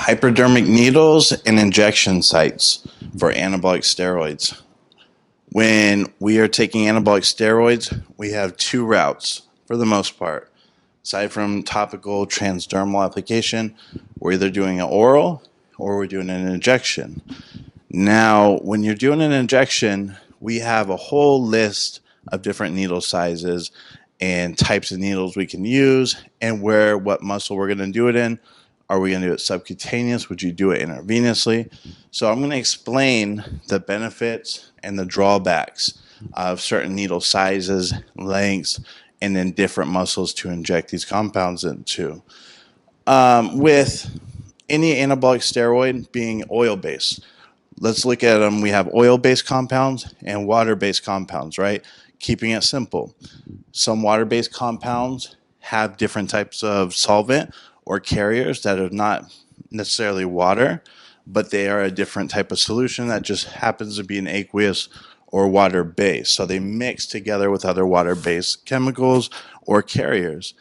Hyperdermic needles and injection sites for anabolic steroids. When we are taking anabolic steroids, we have two routes for the most part. Aside from topical transdermal application, we're either doing an oral or we're doing an injection. Now, when you're doing an injection, we have a whole list of different needle sizes and types of needles we can use and what muscle we're going to do it in. Are we going to do it subcutaneous? Would you do it intravenously? So I'm going to explain the benefits and the drawbacks of certain needle sizes, lengths, and then different muscles to inject these compounds into. With any anabolic steroid being oil-based, let's look at them. We have oil-based compounds and water-based compounds, right? Keeping it simple. Some water-based compounds have different types of solvent or carriers that are not necessarily water, but they are a different type of solution that just happens to be an aqueous or water-based. So they mix together with other water-based chemicals or carriers.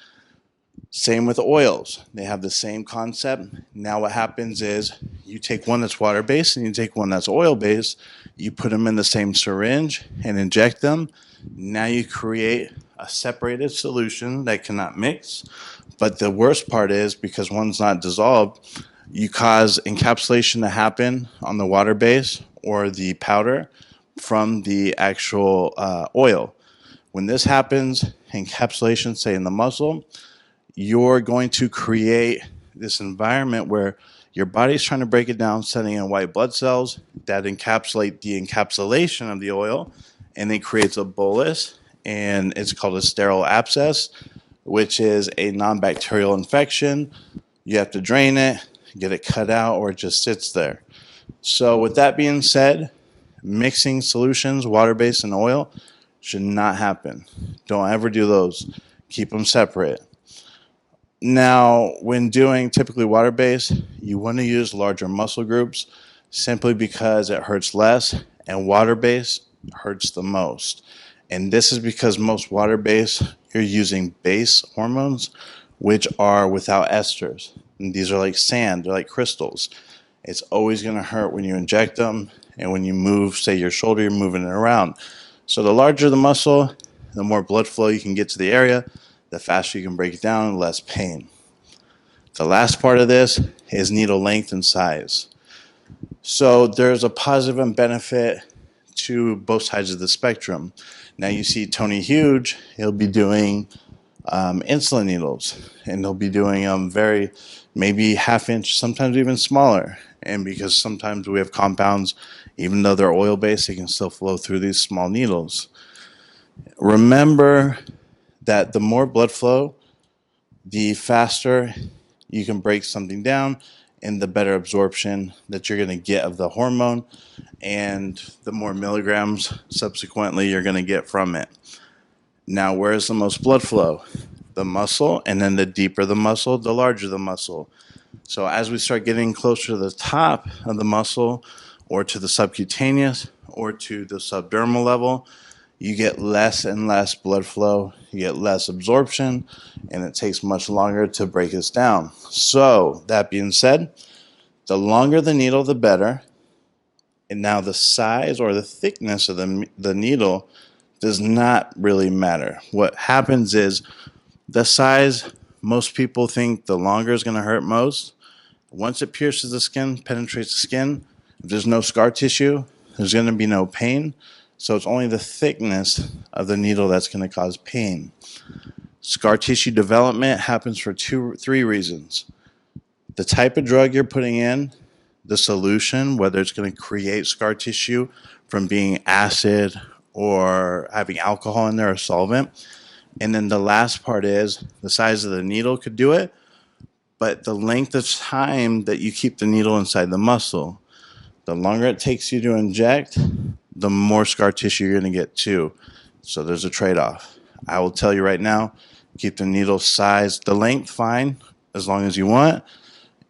Same with oils. They have the same concept. Now what happens is you take one that's water-based and you take one that's oil-based, you put them in the same syringe and inject them. Now you create a separated solution that cannot mix. But the worst part is because one's not dissolved, you cause encapsulation to happen on the water base or the powder from the actual oil. When this happens, encapsulation, say in the muscle, you're going to create this environment where your body's trying to break it down, sending in white blood cells that encapsulate the encapsulation of the oil, and it creates a bolus, and it's called a sterile abscess, which is a non-bacterial infection. You have to drain it, get it cut out, or it just sits there. So with that being said, mixing solutions, water-based and oil, should not happen. Don't ever do those. Keep them separate. Now, when doing typically water-based, you want to use larger muscle groups simply because it hurts less, and water-based hurts the most. And this is because most water-based, you're using base hormones, which are without esters. And these are like sand, they're like crystals. It's always going to hurt when you inject them, and when you move, say your shoulder, you're moving it around. So the larger the muscle, the more blood flow you can get to the area, the faster you can break it down, less pain. The last part of this is needle length and size. So there's a positive and benefit to both sides of the spectrum. Now you see Tony Huge, he'll be doing insulin needles, and he'll be doing very, maybe half inch, sometimes even smaller. And because sometimes we have compounds, even though they're oil-based, they can still flow through these small needles. Remember that the more blood flow, the faster you can break something down and the better absorption that you're going to get of the hormone, and the more milligrams subsequently you're going to get from it. Now, where's the most blood flow? The muscle, and then the deeper the muscle, the larger the muscle. So as we start getting closer to the top of the muscle, or to the subcutaneous, or to the subdermal level, you get less and less blood flow, you get less absorption, and it takes much longer to break this down. So, that being said, the longer the needle, the better. And now the size or the thickness of the needle does not really matter. What happens is the size, most people think the longer is going to hurt most. Once it pierces the skin, penetrates the skin, if there's no scar tissue, there's going to be no pain. So it's only the thickness of the needle that's going to cause pain. Scar tissue development happens for three reasons. The type of drug you're putting in, the solution, whether it's going to create scar tissue from being acid or having alcohol in there or solvent. And then the last part is the size of the needle could do it, but the length of time that you keep the needle inside the muscle. The longer it takes you to inject, the more scar tissue you're going to get too. So there's a trade-off. I will tell you right now, keep the needle size, the length fine, as long as you want.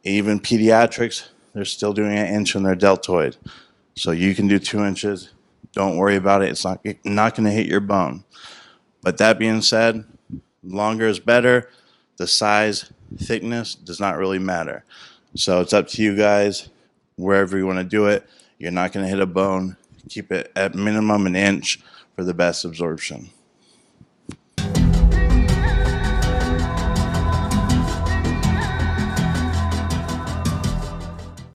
Even pediatrics, they're still doing an inch in their deltoid. So you can do 2 inches. Don't worry about it. It's not going to hit your bone. But that being said, longer is better. The size, thickness does not really matter. So it's up to you guys, wherever you want to do it. You're not going to hit a bone. Keep it at minimum an inch for the best absorption.